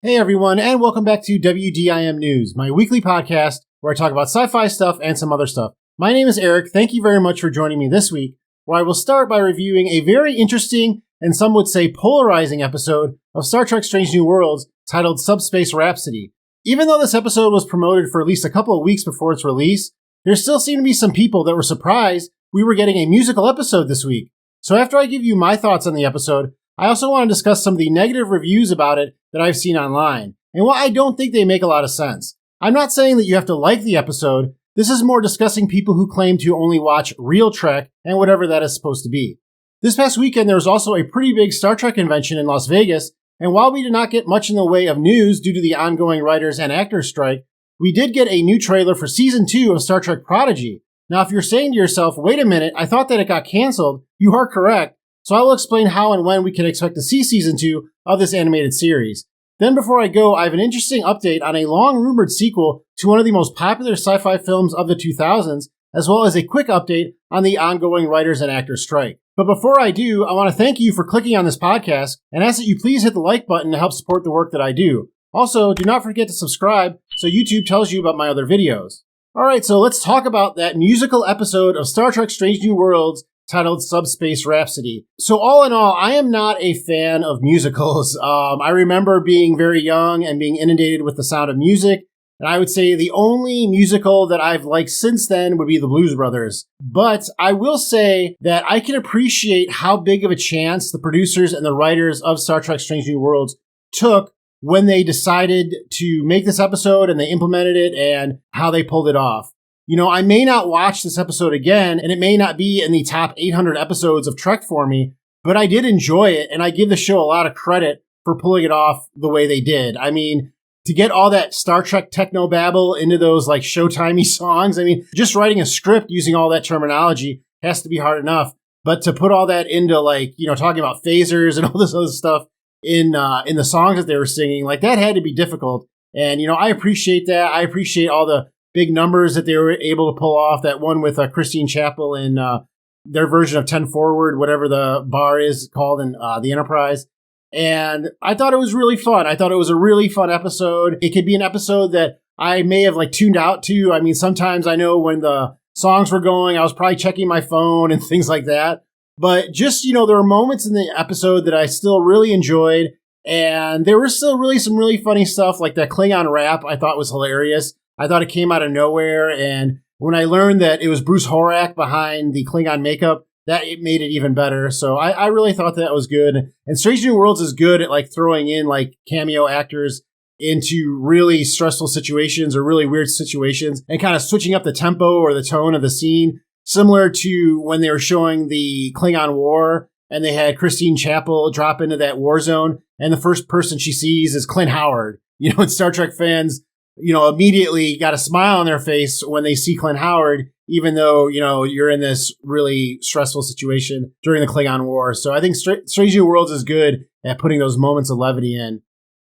Hey everyone, and welcome back to WDIM News, my weekly podcast where I talk about sci-fi stuff and some other stuff. My name is Eric. Thank you very much for joining me this week, where I will start by reviewing a very interesting and some would say polarizing episode of Star Trek Strange New Worlds titled Subspace Rhapsody. Even though this episode was promoted for at least a couple of weeks before its release, there still seemed to be some people that were surprised we were getting a musical episode this week. So after I give you my thoughts on the episode, I also want to discuss some of the negative reviews about it that I've seen online, and why I don't think they make a lot of sense. I'm not saying that you have to like the episode. This is more discussing people who claim to only watch real Trek and whatever that is supposed to be. This past weekend, there was also a pretty big Star Trek convention in Las Vegas, and while we did not get much in the way of news due to the ongoing writers and actors strike, we did get a new trailer for Season 2 of Star Trek Prodigy. Now, if you're saying to yourself, wait a minute, I thought that it got canceled, you are correct. So I will explain how and when we can expect to see Season 2 of this animated series. Then before I go, I have an interesting update on a long-rumored sequel to one of the most popular sci-fi films of the 2000s, as well as a quick update on the ongoing writers and actors strike. But before I do, I want to thank you for clicking on this podcast and ask that you please hit the like button to help support the work that I do. Also, do not forget to subscribe so YouTube tells you about my other videos. Alright, so let's talk about that musical episode of Star Trek Strange New Worlds titled Subspace Rhapsody. So all in all, I am not a fan of musicals. I remember being very young and being inundated with the sound of music, and I would say the only musical that I've liked since then would be the Blues Brothers. But I will say that I can appreciate how big of a chance the producers and the writers of Star Trek Strange New Worlds took when they decided to make this episode and they implemented it and how they pulled it off. You know, I may not watch this episode again, and it may not be in the top 800 episodes of Trek for me, but I did enjoy it, and I give the show a lot of credit for pulling it off the way they did. I mean, to get all that Star Trek technobabble into those, like, Showtimey songs, I mean, just writing a script using all that terminology has to be hard enough, but to put all that into, like, you know, talking about phasers and all this other stuff in the songs that they were singing, like, that had to be difficult, and, you know, I appreciate that. I appreciate all the big numbers that they were able to pull off. That one with Christine Chapel in their version of 10 Forward, whatever the bar is called in the Enterprise. And I thought it was really fun. I thought it was a really fun episode. It could be an episode that I may have like tuned out to. I mean, sometimes I know when the songs were going, I was probably checking my phone and things like that. But just, you know, there were moments in the episode that I still really enjoyed. And there was still really some really funny stuff, like that Klingon rap I thought was hilarious. I thought it came out of nowhere, and when I learned that it was Bruce Horak behind the Klingon makeup, that it made it even better. So I really thought that was good. And Strange New Worlds is good at like throwing in like cameo actors into really stressful situations or really weird situations and kind of switching up the tempo or the tone of the scene, similar to when they were showing the Klingon War and they had Christine Chapel drop into that war zone, and the first person she sees is Clint Howard. You know, and Star Trek fans, you know, immediately got a smile on their face when they see Clint Howard, even though, you know, you're in this really stressful situation during the Klingon War. So I think Strange New Worlds is good at putting those moments of levity in.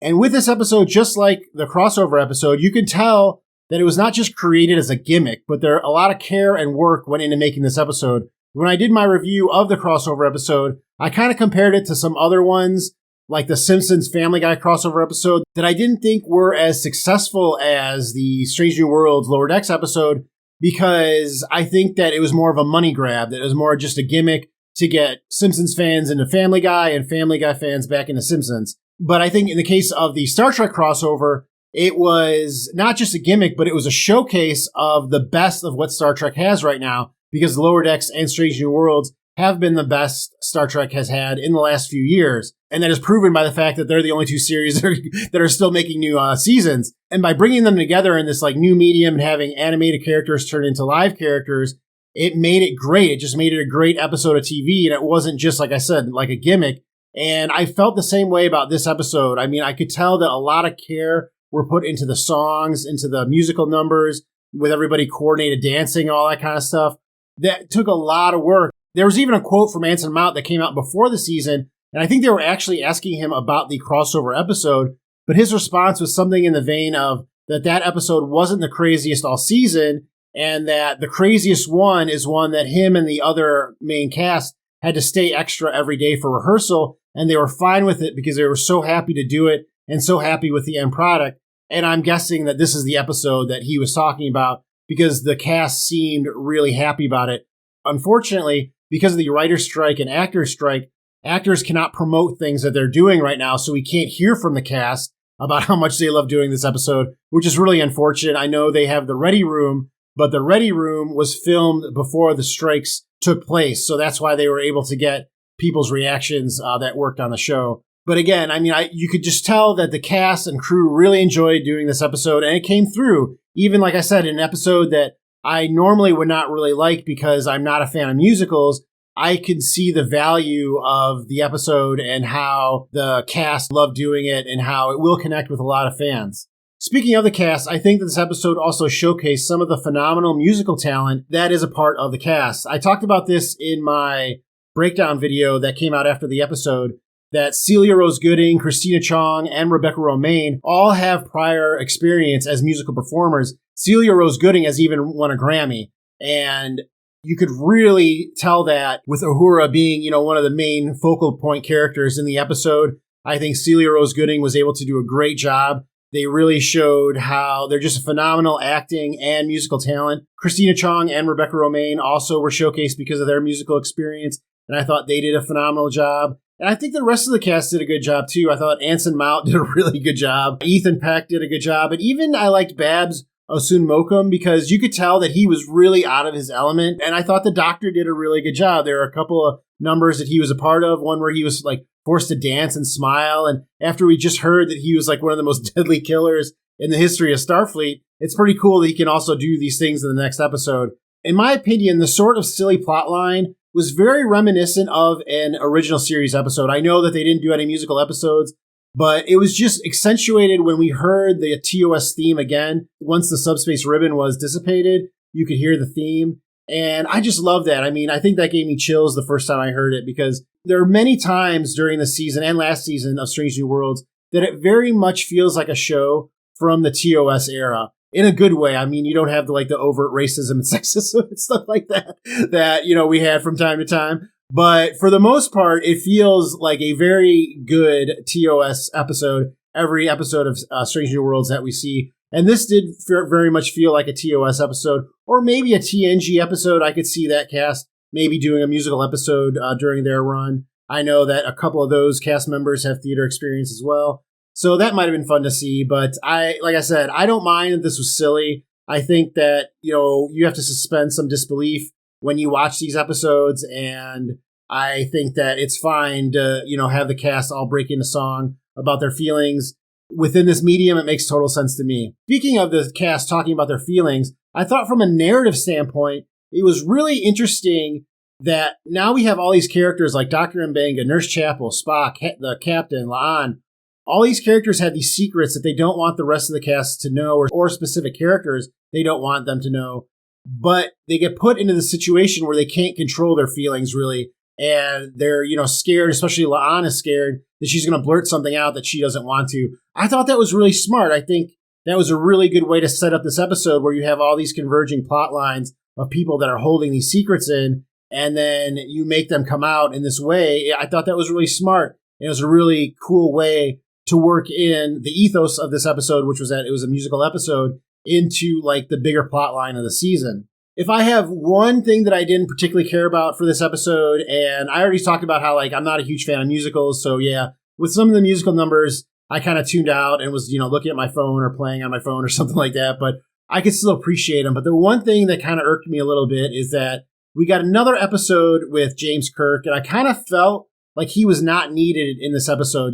And with this episode, just like the crossover episode, you could tell that it was not just created as a gimmick, but there a lot of care and work went into making this episode. When I did my review of the crossover episode, I kind of compared it to some other ones, like the Simpsons Family Guy crossover episode, that I didn't think were as successful as the Strange New Worlds Lower Decks episode, because I think that it was more of a money grab, that it was more just a gimmick to get Simpsons fans into Family Guy and Family Guy fans back into Simpsons. But I think in the case of the Star Trek crossover, it was not just a gimmick, but it was a showcase of the best of what Star Trek has right now, because Lower Decks and Strange New Worlds have been the best Star Trek has had in the last few years. And that is proven by the fact that they're the only two series that are still making new seasons. And by bringing them together in this like new medium and having animated characters turn into live characters, it made it great. It just made it a great episode of TV. And it wasn't just, like I said, like a gimmick. And I felt the same way about this episode. I mean, I could tell that a lot of care were put into the songs, into the musical numbers, with everybody coordinated dancing, all that kind of stuff. That took a lot of work. There was even a quote from Anson Mount that came out before the season, and I think they were actually asking him about the crossover episode, but his response was something in the vein of that episode wasn't the craziest all season, and that the craziest one is one that him and the other main cast had to stay extra every day for rehearsal, and they were fine with it because they were so happy to do it and so happy with the end product. And I'm guessing that this is the episode that he was talking about because the cast seemed really happy about it. Unfortunately, because of the writer's strike and actor's strike, actors cannot promote things that they're doing right now, so we can't hear from the cast about how much they love doing this episode, which is really unfortunate. I know they have the Ready Room, but the Ready Room was filmed before the strikes took place, so that's why they were able to get people's reactions that worked on the show. But again, I mean, you could just tell that the cast and crew really enjoyed doing this episode, and it came through. Even, like I said, an episode that I normally would not really like because I'm not a fan of musicals, I can see the value of the episode and how the cast loved doing it and how it will connect with a lot of fans. Speaking of the cast, I think that this episode also showcased some of the phenomenal musical talent that is a part of the cast. I talked about this in my breakdown video that came out after the episode, that Celia Rose Gooding, Christina Chong, and Rebecca Romijn all have prior experience as musical performers. Celia Rose Gooding has even won a Grammy, and you could really tell that with Uhura being, one of the main focal point characters in the episode. I think Celia Rose Gooding was able to do a great job. They really showed how they're just a phenomenal acting and musical talent. Christina Chong and Rebecca Romijn also were showcased because of their musical experience, and I thought they did a phenomenal job. And I think the rest of the cast did a good job, too. I thought Anson Mount did a really good job. Ethan Peck did a good job. And even I liked Babs Osunmokum because you could tell that he was really out of his element. And I thought the Doctor did a really good job. There were a couple of numbers that he was a part of. One where he was forced to dance and smile. And after we just heard that he was one of the most deadly killers in the history of Starfleet, it's pretty cool that he can also do these things in the next episode. In my opinion, the sort of silly plotline was very reminiscent of an original series episode. I know that they didn't do any musical episodes, but it was just accentuated when we heard the TOS theme again. Once the subspace ribbon was dissipated, you could hear the theme. And I just love that. I mean, I think that gave me chills the first time I heard it because there are many times during the season and last season of Strange New Worlds that it very much feels like a show from the TOS era. In a good way. I mean, you don't have the overt racism and sexism and stuff like that we had from time to time. But for the most part, it feels like a very good TOS episode, every episode of Strange New Worlds that we see. And this did very much feel like a TOS episode, or maybe a TNG episode. I could see that cast maybe doing a musical episode during their run. I know that a couple of those cast members have theater experience as well. So that might have been fun to see, but like I said, I don't mind that this was silly. I think that, you have to suspend some disbelief when you watch these episodes, and I think that it's fine to, have the cast all break into song about their feelings. Within this medium, it makes total sense to me. Speaking of the cast talking about their feelings, I thought from a narrative standpoint, it was really interesting that now we have all these characters like Dr. Mbenga, Nurse Chapel, Spock, the Captain, La'an. All these characters have these secrets that they don't want the rest of the cast to know, or specific characters they don't want them to know. But they get put into the situation where they can't control their feelings, really. And they're, scared, especially La'an is scared that she's going to blurt something out that she doesn't want to. I thought that was really smart. I think that was a really good way to set up this episode where you have all these converging plot lines of people that are holding these secrets in, and then you make them come out in this way. I thought that was really smart. It was a really cool way to work in the ethos of this episode, which was that it was a musical episode, into the bigger plot line of the season. If I have one thing that I didn't particularly care about for this episode, and I already talked about how I'm not a huge fan of musicals, so yeah, with some of the musical numbers, I kind of tuned out and was, looking at my phone or playing on my phone or something like that, but I could still appreciate them. But the one thing that kind of irked me a little bit is that we got another episode with James Kirk, and I kind of felt like he was not needed in this episode.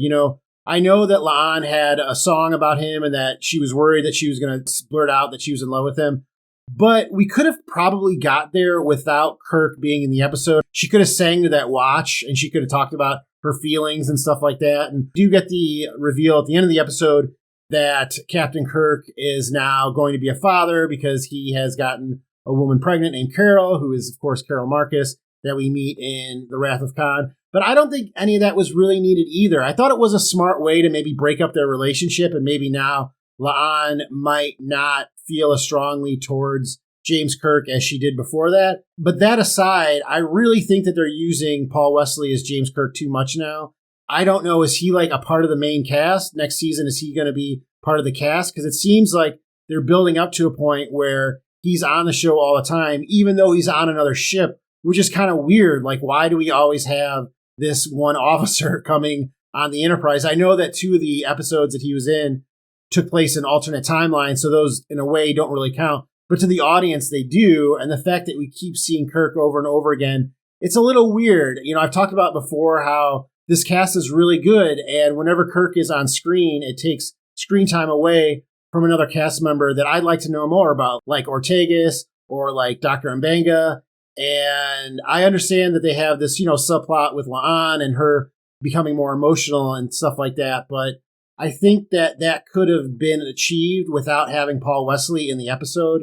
I know that La'an had a song about him and that she was worried that she was going to blurt out that she was in love with him. But we could have probably got there without Kirk being in the episode. She could have sang to that watch and she could have talked about her feelings and stuff like that. And you get the reveal at the end of the episode that Captain Kirk is now going to be a father because he has gotten a woman pregnant named Carol, who is, of course, Carol Marcus, that we meet in The Wrath of Khan. But I don't think any of that was really needed either. I thought it was a smart way to maybe break up their relationship, and maybe now La'an might not feel as strongly towards James Kirk as she did before that. But that aside, I really think that they're using Paul Wesley as James Kirk too much now. I don't know, is he like a part of the main cast? Next season, is he going to be part of the cast? Because it seems like they're building up to a point where he's on the show all the time, even though he's on another ship, which is kind of weird. Like, why do we always have this one officer coming on the Enterprise? I know that 2 of the episodes that he was in took place in alternate timelines, so those, in a way, don't really count. But to the audience, they do. And the fact that we keep seeing Kirk over and over again, it's a little weird. You know, I've talked about before how this cast is really good, and whenever Kirk is on screen, it takes screen time away from another cast member that I'd like to know more about, like Ortegas or like Dr. Mbenga. And I understand that they have this, subplot with La'an and her becoming more emotional and stuff like that. But I think that could have been achieved without having Paul Wesley in the episode.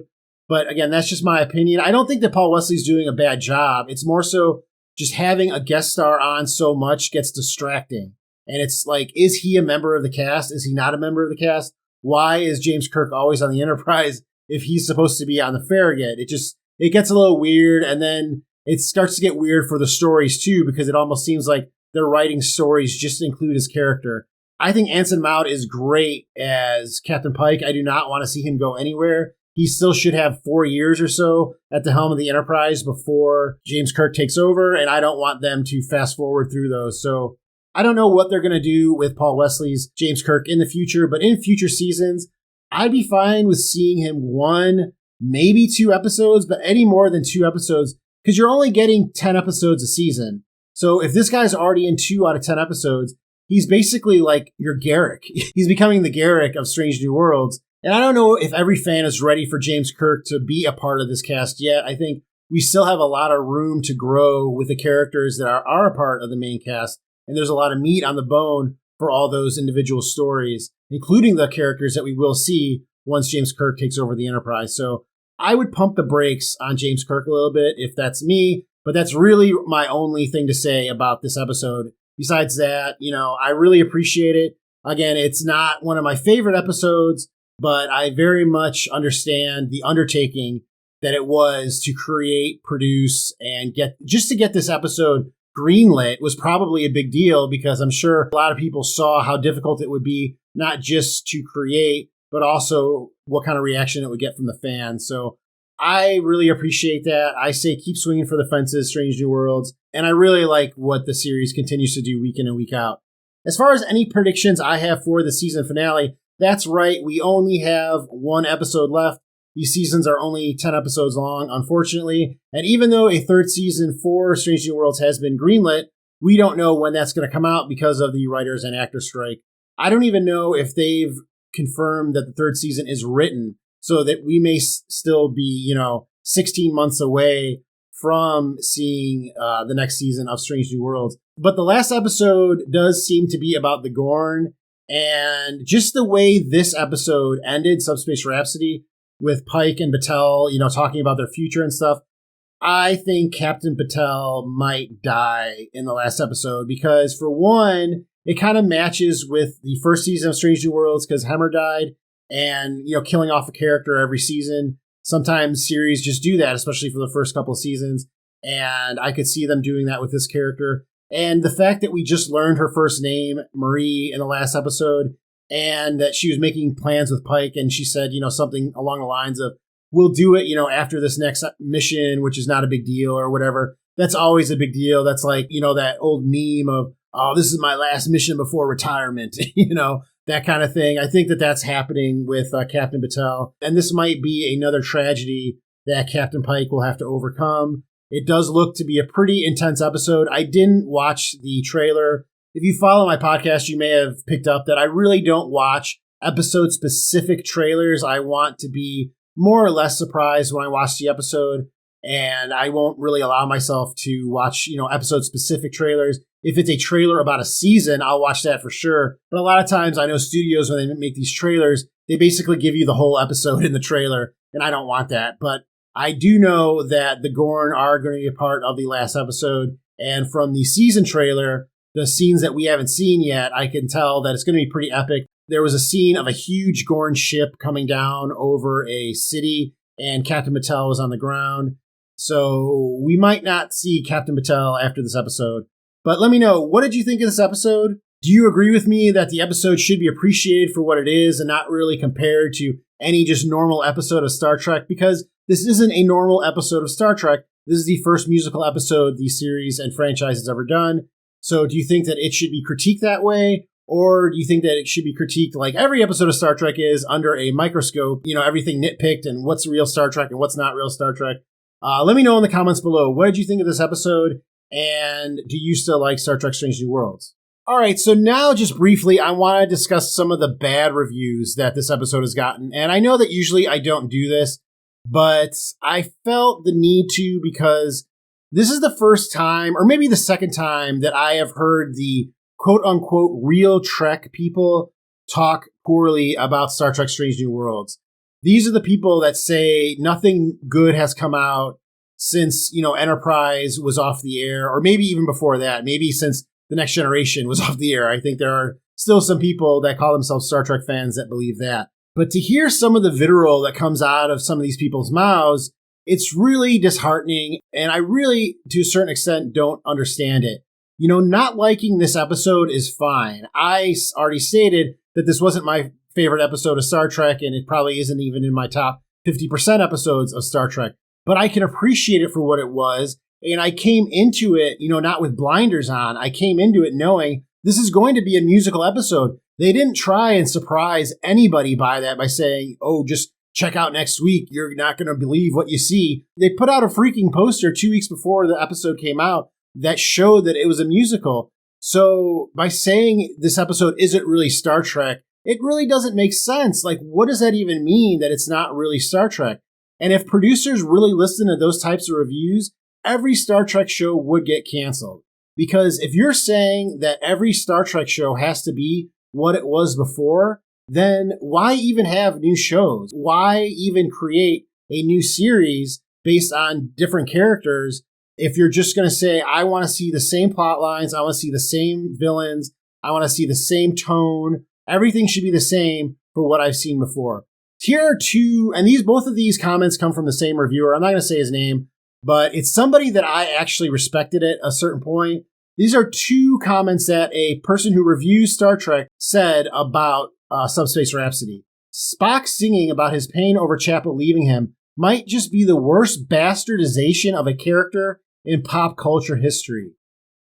But again, that's just my opinion. I don't think that Paul Wesley's doing a bad job. It's more so just having a guest star on so much gets distracting. And it's like, is he a member of the cast? Is he not a member of the cast? Why is James Kirk always on the Enterprise if he's supposed to be on the Farragut? It gets a little weird, and then it starts to get weird for the stories too, because it almost seems like they're writing stories just to include his character. I think Anson Mount is great as Captain Pike. I do not want to see him go anywhere. He still should have 4 years or so at the helm of the Enterprise before James Kirk takes over, and I don't want them to fast forward through those. So I don't know what they're going to do with Paul Wesley's James Kirk in the future, but in future seasons, I'd be fine with seeing him 1, maybe 2 episodes, but any more than 2 episodes, because you're only getting 10 episodes a season. So if this guy's already in 2 out of 10 episodes, he's basically like your Garak. He's becoming the Garak of Strange New Worlds. And I don't know if every fan is ready for James Kirk to be a part of this cast yet. I think we still have a lot of room to grow with the characters that are a part of the main cast. And there's a lot of meat on the bone for all those individual stories, including the characters that we will see once James Kirk takes over the Enterprise. So I would pump the brakes on James Kirk a little bit if that's me, but that's really my only thing to say about this episode. Besides that, I really appreciate it. Again, it's not one of my favorite episodes, but I very much understand the undertaking that it was to create, produce, and get this episode greenlit was probably a big deal, because I'm sure a lot of people saw how difficult it would be, not just to create, but also what kind of reaction it would get from the fans. So I really appreciate that. I say keep swinging for the fences, Strange New Worlds, and I really like what the series continues to do week in and week out. As far as any predictions I have for the season finale, that's right, we only have 1 episode left. These seasons are only 10 episodes long, unfortunately. And even though a 3rd season for Strange New Worlds has been greenlit, we don't know when that's going to come out because of the writers and actors strike. I don't even know if they've confirmed that the 3rd season is written, so that we may still be, 16 months away from seeing the next season of Strange New Worlds. But the last episode does seem to be about the Gorn, and just the way this episode ended, Subspace Rhapsody, with Pike and Batel, talking about their future and stuff, I think Captain Batel might die in the last episode, because for one, it kind of matches with the first season of Strange New Worlds, because Hemmer died, and, killing off a character every season. Sometimes series just do that, especially for the first couple of seasons, and I could see them doing that with this character. And the fact that we just learned her first name, Marie, in the last episode, and that she was making plans with Pike, and she said, something along the lines of, we'll do it, after this next mission, which is not a big deal or whatever. That's always a big deal. That's like, that old meme of, oh, this is my last mission before retirement, that kind of thing. I think that that's happening with Captain Batel. And this might be another tragedy that Captain Pike will have to overcome. It does look to be a pretty intense episode. I didn't watch the trailer. If you follow my podcast, you may have picked up that I really don't watch episode-specific trailers. I want to be more or less surprised when I watch the episode, and I won't really allow myself to watch, episode-specific trailers. If it's a trailer about a season, I'll watch that for sure. But a lot of times I know studios, when they make these trailers, they basically give you the whole episode in the trailer, and I don't want that. But I do know that the Gorn are going to be a part of the last episode, and from the season trailer, the scenes that we haven't seen yet, I can tell that it's going to be pretty epic. There was a scene of a huge Gorn ship coming down over a city, and Captain Batel was on the ground. So we might not see Captain Batel after this episode. But let me know, what did you think of this episode? Do you agree with me that the episode should be appreciated for what it is and not really compared to any just normal episode of Star Trek? Because this isn't a normal episode of Star Trek. This is the first musical episode the series and franchise has ever done. So do you think that it should be critiqued that way? Or do you think that it should be critiqued like every episode of Star Trek is, under a microscope, everything nitpicked and what's real Star Trek and what's not real Star Trek? Let me know in the comments below. What did you think of this episode? And do you still like Star Trek Strange New Worlds? All right, so now just briefly, I want to discuss some of the bad reviews that this episode has gotten. And I know that usually I don't do this, but I felt the need to because this is the first time, or maybe the second time, that I have heard the quote-unquote real Trek people talk poorly about Star Trek Strange New Worlds. These are the people that say nothing good has come out since, Enterprise was off the air, or maybe even before that, maybe since The Next Generation was off the air. I think there are still some people that call themselves Star Trek fans that believe that. But to hear some of the vitriol that comes out of some of these people's mouths, it's really disheartening, and I really, to a certain extent, don't understand it. Not liking this episode is fine. I already stated that this wasn't my favorite episode of Star Trek, and it probably isn't even in my top 50% episodes of Star Trek. But I can appreciate it for what it was, and I came into it, not with blinders on. I came into it knowing this is going to be a musical episode. They didn't try and surprise anybody by that by saying, oh, just check out next week. You're not going to believe what you see. They put out a freaking poster 2 weeks before the episode came out that showed that it was a musical. So by saying this episode isn't really Star Trek, it really doesn't make sense. Like, what does that even mean that it's not really Star Trek? And if producers really listen to those types of reviews, every Star Trek show would get canceled. Because if you're saying that every Star Trek show has to be what it was before, then why even have new shows? Why even create a new series based on different characters if you're just going to say, I want to see the same plot lines, I want to see the same villains, I want to see the same tone, everything should be the same for what I've seen before. Here are two, and both of these comments come from the same reviewer. I'm not going to say his name, but it's somebody that I actually respected at a certain point. These are two comments that a person who reviews Star Trek said about Subspace Rhapsody. Spock singing about his pain over Chapel leaving him might just be the worst bastardization of a character in pop culture history.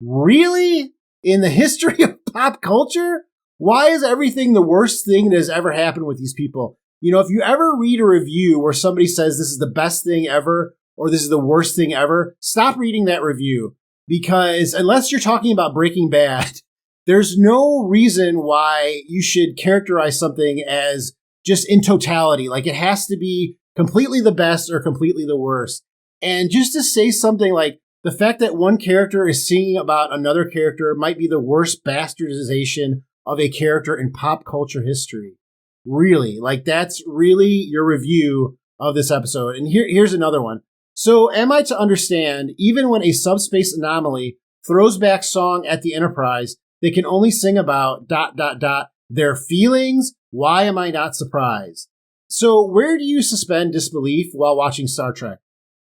Really? In the history of pop culture? Why is everything the worst thing that has ever happened with these people? If you ever read a review where somebody says this is the best thing ever or this is the worst thing ever, stop reading that review. Because unless you're talking about Breaking Bad, there's no reason why you should characterize something as just in totality. Like, it has to be completely the best or completely the worst. And just to say something like the fact that one character is singing about another character might be the worst bastardization of a character in pop culture history. Really? Like, that's really your review of this episode. And here's another one. So am I to understand, even when a subspace anomaly throws back song at the Enterprise, they can only sing about ... their feelings? Why am I not surprised? So where do you suspend disbelief while watching Star Trek?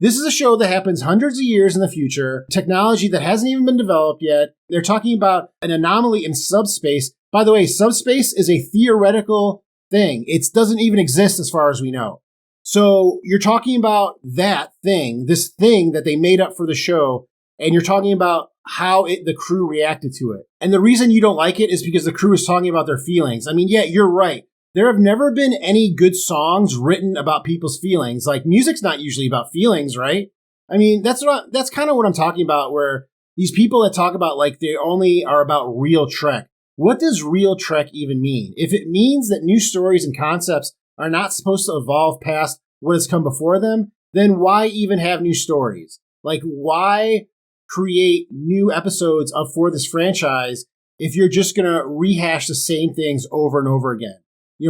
This is a show that happens hundreds of years in the future, technology that hasn't even been developed yet. They're talking about an anomaly in subspace. By the way, subspace is a theoretical thing. It doesn't even exist as far as we know. So you're talking about that thing, this thing that they made up for the show, and you're talking about how the crew reacted to it. And the reason you don't like it is because the crew is talking about their feelings. I mean, yeah, you're right. There have never been any good songs written about people's feelings. Like, music's not usually about feelings, right? I mean, that's kind of what I'm talking about, where these people that talk about, like, they only are about real Trek. What does real Trek even mean? If it means that new stories and concepts are not supposed to evolve past what has come before them, then why even have new stories? Like, why create new episodes for this franchise if you're just going to rehash the same things over and over again?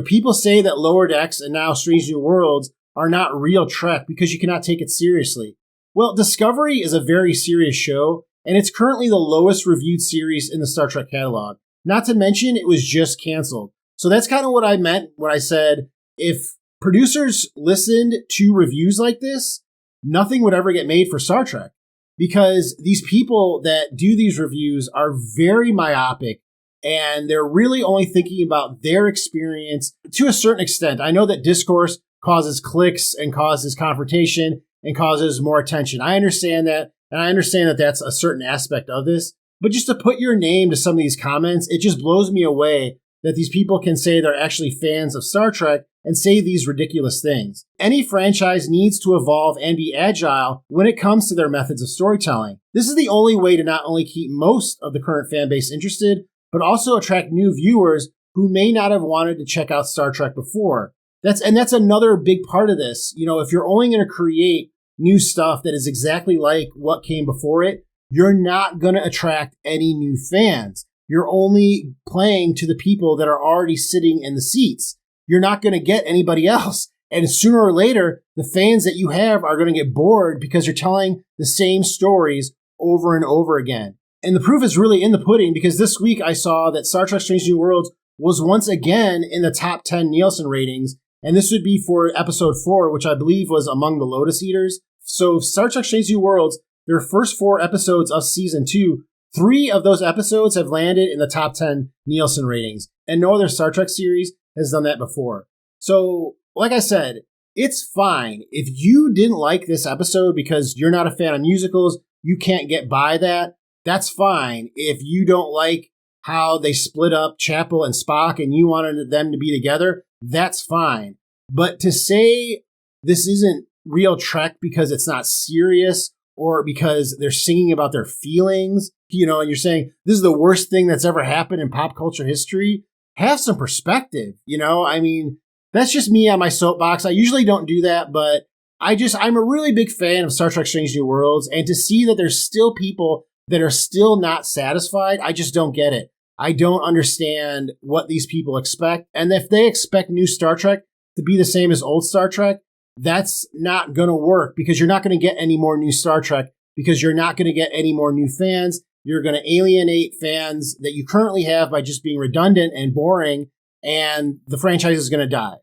People say that Lower Decks and now Strange New Worlds are not real Trek because you cannot take it seriously. Well, Discovery is a very serious show, and it's currently the lowest reviewed series in the Star Trek catalog. Not to mention, it was just canceled. So that's kind of what I meant when I said, if producers listened to reviews like this, nothing would ever get made for Star Trek. because these people that do these reviews are very myopic and they're really only thinking about their experience to a certain extent. I know that discourse causes clicks and causes confrontation and causes more attention. I understand that, and I understand that that's a certain aspect of this. But just to put your name to some of these comments, it just blows me away that these people can say they're actually fans of Star Trek and say these ridiculous things. Any franchise needs to evolve and be agile when it comes to their methods of storytelling. This is the only way to not only keep most of the current fan base interested, but also attract new viewers who may not have wanted to check out Star Trek before. That's another big part of this. You know, if you're only going to create new stuff that is exactly like what came before it, you're not going to attract any new fans. You're only playing to the people that are already sitting in the seats. You're not going to get anybody else. And sooner or later, the fans that you have are going to get bored because you're telling the same stories over and over again. And the proof is really in the pudding, because this week I saw that Star Trek Strange New Worlds was once again in the top 10 Nielsen ratings. And this would be for episode 4, which I believe was Among the Lotus Eaters. So Star Trek Strange New Worlds, their first 4 episodes of season 2, 3 of those episodes have landed in the top 10 Nielsen ratings. And no other Star Trek series has done that before. So, like I said, it's fine. If you didn't like this episode because you're not a fan of musicals, you can't get by that, that's fine. If you don't like how they split up Chapel and Spock and you wanted them to be together, that's fine. But to say this isn't real Trek because it's not serious, or because they're singing about their feelings, you know, and you're saying this is the worst thing that's ever happened in pop culture history, have some perspective, you know? I mean, that's just me on my soapbox. I usually don't do that, but I'm a really big fan of Star Trek Strange New Worlds, and to see that there's still people that are still not satisfied, I just don't get it. I don't understand what these people expect. And if they expect new Star Trek to be the same as old Star Trek, that's not going to work, because you're not going to get any more new Star Trek, because you're not going to get any more new fans. You're going to alienate fans that you currently have by just being redundant and boring, and the franchise is going to die.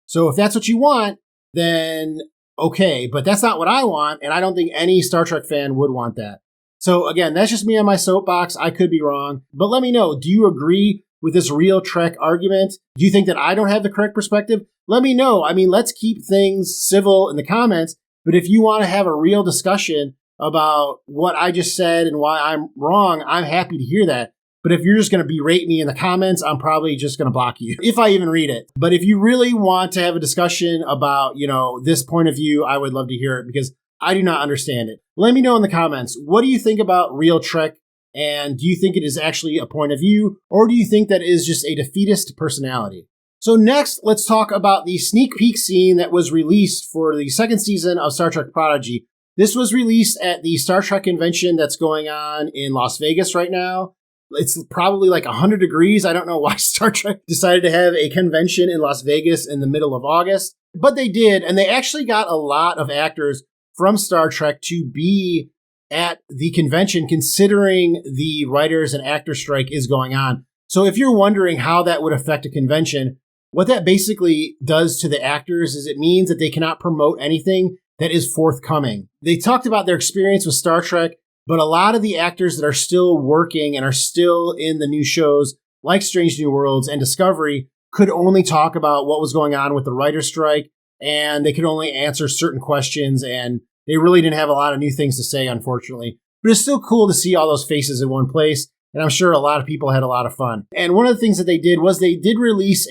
So if that's what you want, then okay, but that's not what I want, and I don't think any Star Trek fan would want that. So again, that's just me on my soapbox. I could be wrong, but let me know. Do you agree with this real Trek argument? Do you think that I don't have the correct perspective? Let me know. I mean, let's keep things civil in the comments, but if you want to have a real discussion about what I just said and why I'm wrong, I'm happy to hear that. But if you're just going to berate me in the comments, I'm probably just going to block you if I even read it. But if you really want to have a discussion about, you know, this point of view, I would love to hear it, because I do not understand it. Let me know in the comments. What do you think about real Trek? And do you think it is actually a point of view, or do you think that is just a defeatist personality? So next, let's talk about the sneak peek scene that was released for the second season of Star Trek Prodigy. This was released at the Star Trek convention that's going on in Las Vegas right now. It's probably like 100 degrees. I don't know why Star Trek decided to have a convention in Las Vegas in the middle of August, but they did, and they actually got a lot of actors from Star Trek to be at the convention, considering the writers and actor strike is going on. So if you're wondering how that would affect a convention, what that basically does to the actors is it means that they cannot promote anything that is forthcoming. They talked about their experience with Star Trek, but a lot of the actors that are still working and are still in the new shows like Strange New Worlds and Discovery could only talk about what was going on with the writer's strike, and they could only answer certain questions, and they really didn't have a lot of new things to say, unfortunately. But it's still cool to see all those faces in one place, and I'm sure a lot of people had a lot of fun. And one of the things that they did was they did release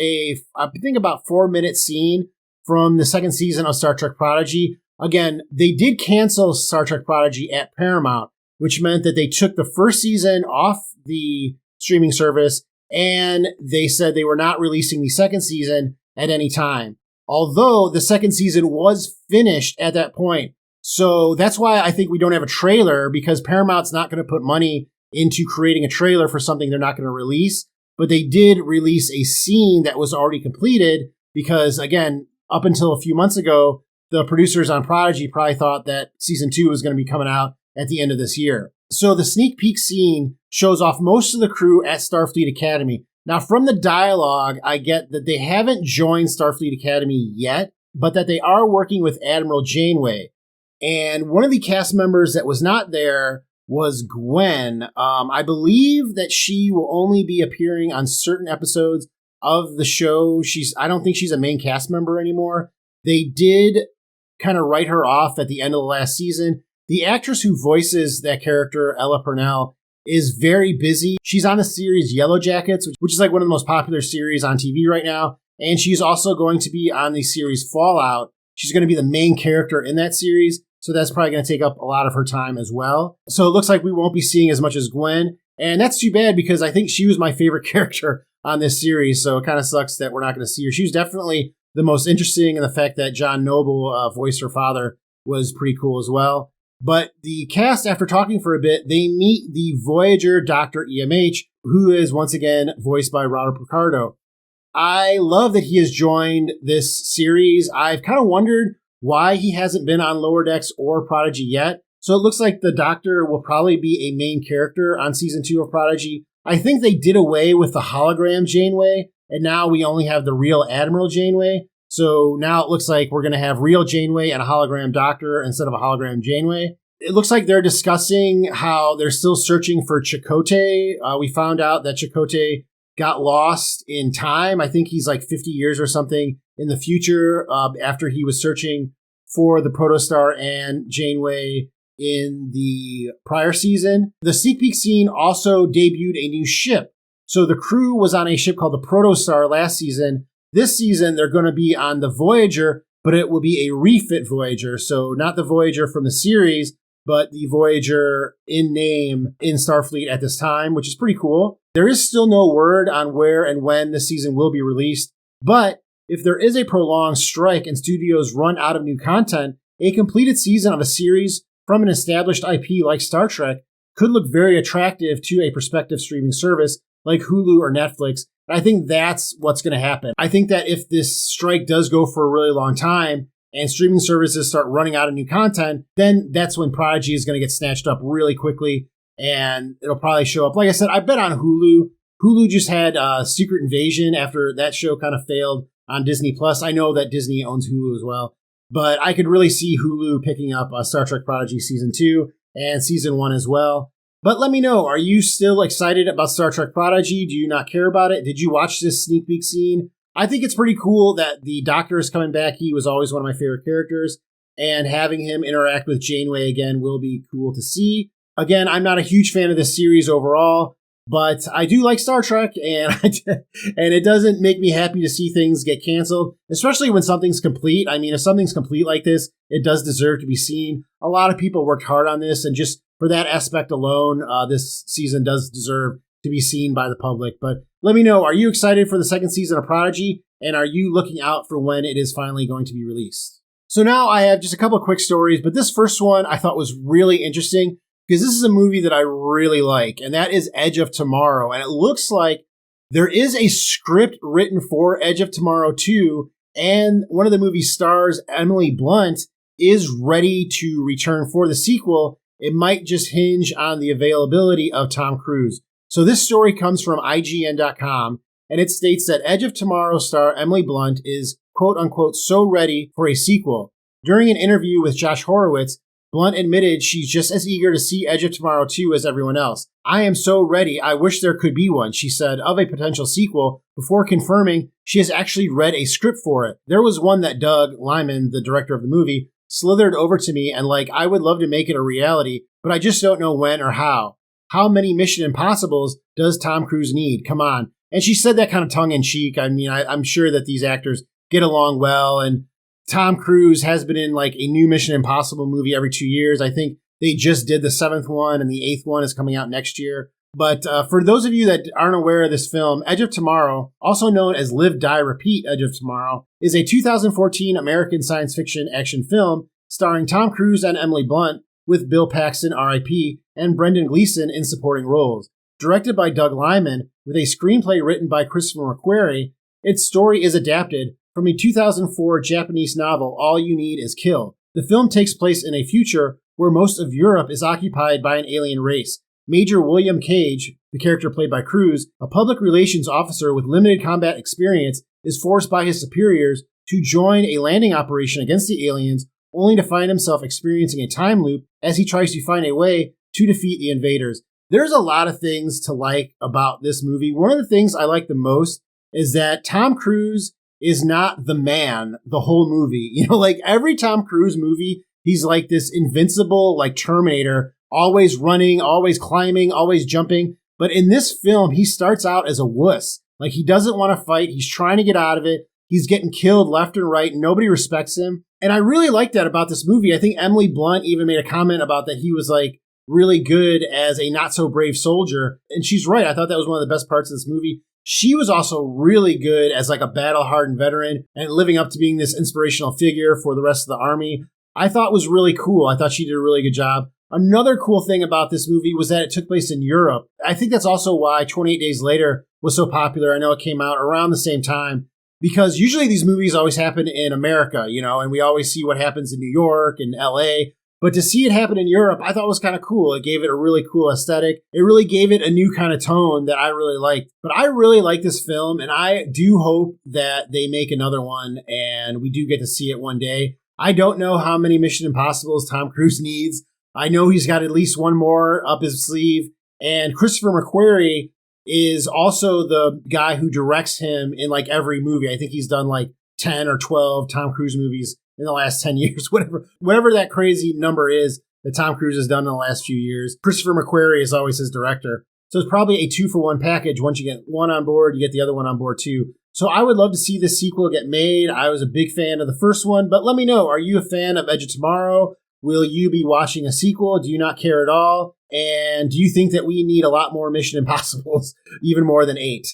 I think about 4-minute scene from the second season of Star Trek Prodigy. Again, they did cancel Star Trek Prodigy at Paramount, which meant that they took the first season off the streaming service, and they said they were not releasing the second season at any time. Although the second season was finished at that point. So that's why I think we don't have a trailer, because Paramount's not going to put money into creating a trailer for something they're not going to release. But they did release a scene that was already completed, because, again, up until a few months ago, the producers on Prodigy probably thought that season 2 was going to be coming out at the end of this year. So the sneak peek scene shows off most of the crew at Starfleet Academy. Now, from the dialogue, I get that they haven't joined Starfleet Academy yet, but that they are working with Admiral Janeway. And one of the cast members that was not there was Gwen. I believe that she will only be appearing on certain episodes of the show. I don't think she's a main cast member anymore. They did kind of write her off at the end of the last season. The actress who voices that character, Ella Purnell, is very busy. She's on the series Yellow Jackets, which is like one of the most popular series on TV right now. And she's also going to be on the series Fallout. She's going to be the main character in that series. So that's probably going to take up a lot of her time as well. So it looks like we won't be seeing as much as Gwen. And that's too bad because I think she was my favorite character on this series. So it kind of sucks that we're not going to see her. She was definitely the most interesting, and the fact that John Noble voiced her father was pretty cool as well. But the cast, after talking for a bit, they meet the Voyager Dr. EMH, who is once again voiced by Robert Picardo. I love that he has joined this series. I've kind of wondered why he hasn't been on Lower Decks or Prodigy yet. So it looks like the Doctor will probably be a main character on season 2 of Prodigy. I think they did away with the hologram Janeway, and now we only have the real Admiral Janeway. So now it looks like we're going to have real Janeway and a hologram Doctor instead of a hologram Janeway. It looks like they're discussing how they're still searching for Chakotay. We found out that Chakotay got lost in time. I think he's like 50 years or something in the future after he was searching for the Protostar and Janeway in the prior season. The sneak peek scene also debuted a new ship. So the crew was on a ship called the Protostar last season. This season, they're going to be on the Voyager, but it will be a refit Voyager. So not the Voyager from the series, but the Voyager in name in Starfleet at this time, which is pretty cool. There is still no word on where and when the season will be released, but if there is a prolonged strike and studios run out of new content, a completed season of a series from an established IP like Star Trek could look very attractive to a prospective streaming service like Hulu or Netflix. I think that's what's going to happen. I think that if this strike does go for a really long time and streaming services start running out of new content, then that's when Prodigy is going to get snatched up really quickly and it'll probably show up. Like I said, I bet on Hulu. Hulu just had Secret Invasion after that show kind of failed on Disney+. I know that Disney owns Hulu as well, but I could really see Hulu picking up Star Trek Prodigy Season 2 and Season 1 as well. But let me know, are you still excited about Star Trek Prodigy? Do you not care about it? Did you watch this sneak peek scene? I think it's pretty cool that the Doctor is coming back. He was always one of my favorite characters, and having him interact with Janeway again will be cool to see. Again, I'm not a huge fan of this series overall, but I do like Star Trek, and it doesn't make me happy to see things get canceled, especially when something's complete. I mean, if something's complete like this, it does deserve to be seen. A lot of people worked hard on this, and just for that aspect alone, this season does deserve to be seen by the public. But let me know, are you excited for the second season of Prodigy? And are you looking out for when it is finally going to be released? So now I have just a couple of quick stories, but this first one I thought was really interesting because this is a movie that I really like, and that is Edge of Tomorrow. And it looks like there is a script written for Edge of Tomorrow 2, and one of the movie's stars, Emily Blunt, is ready to return for the sequel. It might just hinge on the availability of Tom Cruise. So this story comes from IGN.com, and it states that Edge of Tomorrow star Emily Blunt is, quote unquote, so ready for a sequel. During an interview with Josh Horowitz, Blunt admitted she's just as eager to see Edge of Tomorrow 2 as everyone else. I am so ready, I wish there could be one, she said, of a potential sequel, before confirming she has actually read a script for it. There was one that Doug Liman, the director of the movie, slithered over to me and I would love to make it a reality, but I just don't know when or how. How many Mission Impossibles does Tom Cruise need? Come on. And she said that kind of tongue-in-cheek. I mean, I'm sure that these actors get along well, and Tom Cruise has been in a new Mission Impossible movie every 2 years. I think they just did the 7th one, and the 8th one is coming out next year. But for those of you that aren't aware of this film, Edge of Tomorrow, also known as Live, Die, Repeat Edge of Tomorrow, is a 2014 American science fiction action film starring Tom Cruise and Emily Blunt, with Bill Paxton, R.I.P., and Brendan Gleeson in supporting roles. Directed by Doug Liman, with a screenplay written by Christopher McQuarrie, its story is adapted from a 2004 Japanese novel, All You Need Is Kill. The film takes place in a future where most of Europe is occupied by an alien race. Major William Cage, the character played by Cruise, a public relations officer with limited combat experience, is forced by his superiors to join a landing operation against the aliens only to find himself experiencing a time loop as he tries to find a way to defeat the invaders. There's a lot of things to like about this movie. One of the things I like the most is that Tom Cruise is not the man the whole movie. You know, like every Tom Cruise movie, he's like this invincible, like Terminator, always running, always climbing, always jumping. But in this film, he starts out as a wuss. Like he doesn't want to fight. He's trying to get out of it. He's getting killed left and right. And nobody respects him. And I really like that about this movie. I think Emily Blunt even made a comment about that he was like really good as a not so brave soldier. And she's right. I thought that was one of the best parts of this movie. She was also really good as like a battle-hardened veteran and living up to being this inspirational figure for the rest of the army. I thought was really cool. I thought she did a really good job. Another cool thing about this movie was that it took place in Europe. I think that's also why 28 Days Later was so popular. I know it came out around the same time because usually these movies always happen in America, you know, and we always see what happens in New York and LA. But to see it happen in Europe, I thought was kind of cool. It gave it a really cool aesthetic. It really gave it a new kind of tone that I really liked. But I really like this film, and I do hope that they make another one and we do get to see it one day. I don't know how many Mission Impossibles Tom Cruise needs. I know he's got at least one more up his sleeve. And Christopher McQuarrie is also the guy who directs him in like every movie. I think he's done like 10 or 12 Tom Cruise movies in the last 10 years, whatever that crazy number is that Tom Cruise has done in the last few years. Christopher McQuarrie is always his director. So it's probably a 2-for-1 package. Once you get one on board, you get the other one on board too. So I would love to see this sequel get made. I was a big fan of the first one, but let me know, are you a fan of Edge of Tomorrow? Will you be watching a sequel? Do you not care at all? And do you think that we need a lot more Mission Impossibles, even more than 8?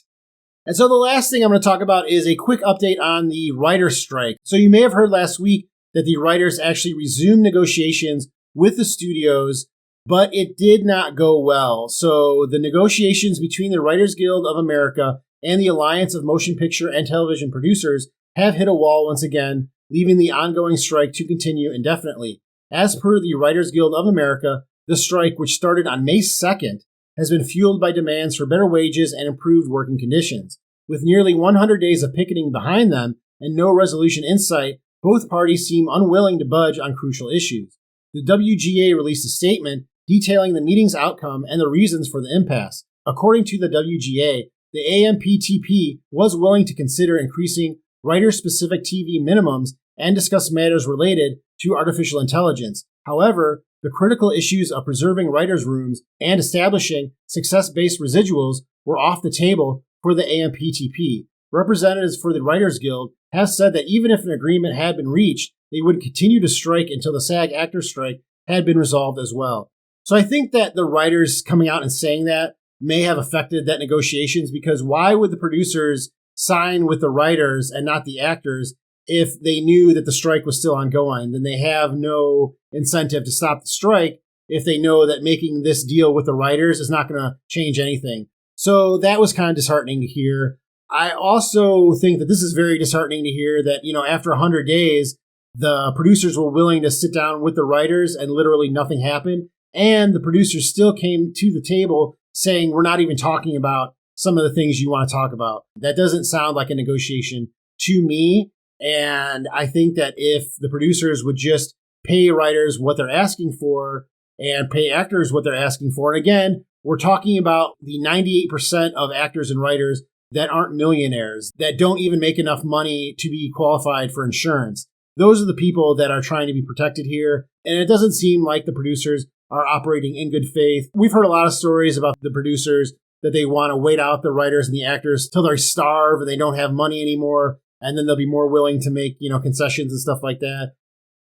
And so the last thing I'm going to talk about is a quick update on the writer's strike. So you may have heard last week that the writers actually resumed negotiations with the studios, but it did not go well. So the negotiations between the Writers Guild of America and the Alliance of Motion Picture and Television Producers have hit a wall once again, leaving the ongoing strike to continue indefinitely. As per the Writers Guild of America, the strike, which started on May 2nd, has been fueled by demands for better wages and improved working conditions. With nearly 100 days of picketing behind them and no resolution in sight, both parties seem unwilling to budge on crucial issues. The WGA released a statement detailing the meeting's outcome and the reasons for the impasse. According to the WGA, the AMPTP was willing to consider increasing writer-specific TV minimums and discuss matters related to artificial intelligence. However, the critical issues of preserving writers' rooms and establishing success-based residuals were off the table for the AMPTP. Representatives for the Writers Guild have said that even if an agreement had been reached, they would continue to strike until the SAG-AFTRA strike had been resolved as well. So I think that the writers coming out and saying that may have affected that negotiations, because why would the producers sign with the writers and not the actors if they knew that the strike was still ongoing? Then they have no incentive to stop the strike if they know that making this deal with the writers is not going to change anything. So that was kind of disheartening to hear. I also think that this is very disheartening to hear that, you know, after 100 days, the producers were willing to sit down with the writers and literally nothing happened. And the producers still came to the table saying, we're not even talking about some of the things you want to talk about. That doesn't sound like a negotiation to me. And I think that if the producers would just pay writers what they're asking for and pay actors what they're asking for, and again, we're talking about the 98% of actors and writers that aren't millionaires, that don't even make enough money to be qualified for insurance. Those are the people that are trying to be protected here. And it doesn't seem like the producers are operating in good faith. We've heard a lot of stories about the producers that they want to wait out the writers and the actors till they starve and they don't have money anymore. And then they'll be more willing to make, concessions and stuff like that.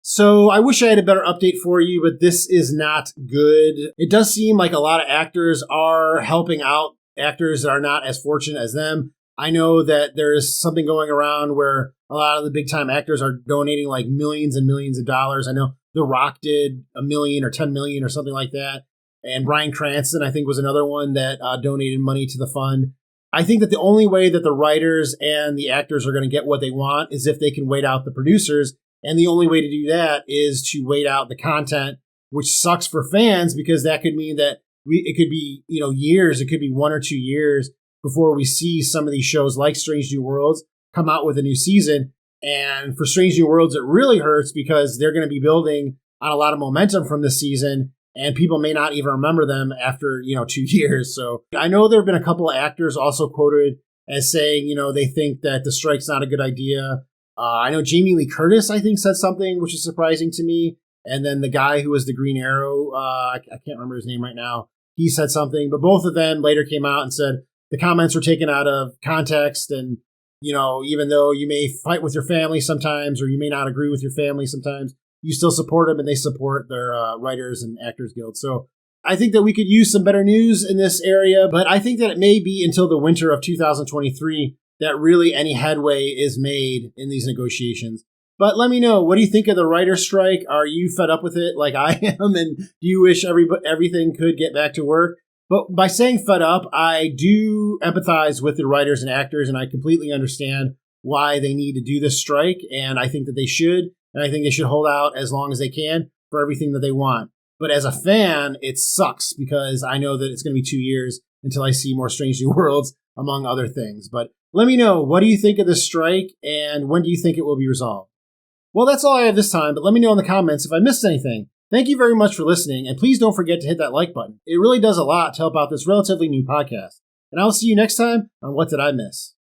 So I wish I had a better update for you, but this is not good. It does seem like a lot of actors are helping out actors that are not as fortunate as them. I know that there is something going around where a lot of the big time actors are donating like millions and millions of dollars. I know The Rock did $1 million or 10 million or something like that. And Bryan Cranston, I think, was another one that donated money to the fund. I think that the only way that the writers and the actors are going to get what they want is if they can wait out the producers. And the only way to do that is to wait out the content, which sucks for fans because that could mean that it could be, years. It could be 1 or 2 years before we see some of these shows like Strange New Worlds come out with a new season. And for Strange New Worlds, it really hurts because they're going to be building on a lot of momentum from this season, and people may not even remember them after, 2 years. So I know there have been a couple of actors also quoted as saying, they think that the strike's not a good idea. I know Jamie Lee Curtis, I think, said something which is surprising to me. And then the guy who was the Green Arrow, I can't remember his name right now, he said something. But both of them later came out and said the comments were taken out of context. And, even though you may fight with your family sometimes, or you may not agree with your family sometimes, you still support them, and they support their Writers and Actors Guild. So I think that we could use some better news in this area, but I think that it may be until the winter of 2023 that really any headway is made in these negotiations. But let me know, what do you think of the writer's strike? Are you fed up with it like I am? And do you wish everything could get back to work? But by saying fed up, I do empathize with the writers and actors, and I completely understand why they need to do this strike. And I think that they should. And I think they should hold out as long as they can for everything that they want. But as a fan, it sucks because I know that it's going to be 2 years until I see more Strange New Worlds, among other things. But let me know, what do you think of this strike, and when do you think it will be resolved? Well, that's all I have this time, but let me know in the comments if I missed anything. Thank you very much for listening, and please don't forget to hit that like button. It really does a lot to help out this relatively new podcast. And I will see you next time on What Did I Miss?